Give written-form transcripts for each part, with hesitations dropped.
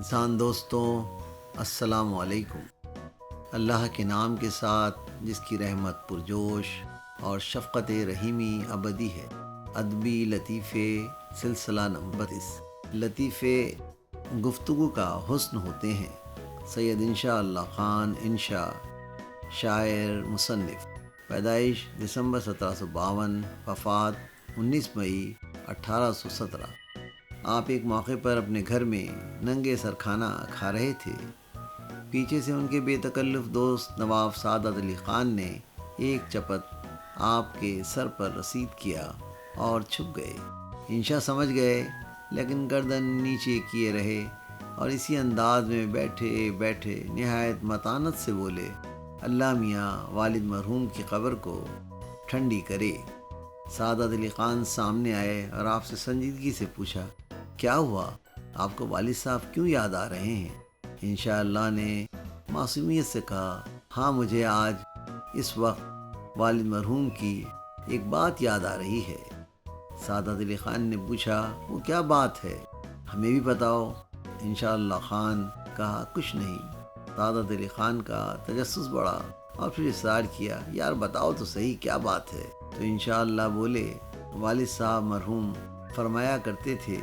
انسان دوستوں، السلام علیکم۔ اللہ کے نام کے ساتھ جس کی رحمت پرجوش اور شفقت رحیمی ابدی ہے۔ ادبی لطیفے سلسلہ نمبر 30۔ لطیفے گفتگو کا حسن ہوتے ہیں۔ سید انشاء اللہ خان انشاء، شاعر مصنف، پیدائش دسمبر 1752، وفات 19 مئی 1817۔ آپ ایک موقع پر اپنے گھر میں ننگے سر کھانا کھا رہے تھے۔ پیچھے سے ان کے بے تکلف دوست نواب سعادت علی خان نے ایک چپت آپ کے سر پر رسید کیا اور چھپ گئے۔ انشاء سمجھ گئے، لیکن گردن نیچے کیے رہے اور اسی انداز میں بیٹھے بیٹھے نہایت متانت سے بولے، اللہ میاں والد مرحوم کی قبر کو ٹھنڈی کرے۔ سعادت علی خان سامنے آئے اور آپ سے سنجیدگی سے پوچھا، کیا ہوا؟ آپ کو والد صاحب کیوں یاد آ رہے ہیں؟ انشاءاللہ نے معصومیت سے کہا، ہاں مجھے آج اس وقت والد مرحوم کی ایک بات یاد آ رہی ہے۔ سعادت علی خان نے پوچھا، وہ کیا بات ہے؟ ہمیں بھی بتاؤ۔ انشاءاللہ خان کہا، کچھ نہیں۔ سعادت علی خان کا تجسس بڑھا اور پھر اصرار کیا، یار بتاؤ تو صحیح کیا بات ہے۔ تو انشاءاللہ بولے، والد صاحب مرحوم فرمایا کرتے تھے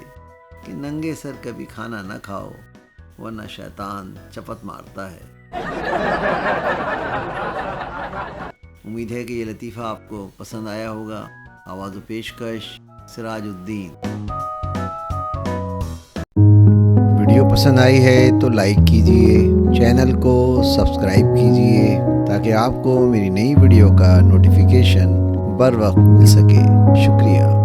کہ ننگے سر کبھی کھانا نہ کھاؤ ورنہ شیطان چپت مارتا ہے۔ امید ہے کہ یہ لطیفہ آپ کو پسند آیا ہوگا۔ آواز و پیشکش سراج الدین۔ ویڈیو پسند آئی ہے تو لائک کیجئے، چینل کو سبسکرائب کیجئے تاکہ آپ کو میری نئی ویڈیو کا نوٹیفیکیشن بر وقت مل سکے۔ شکریہ۔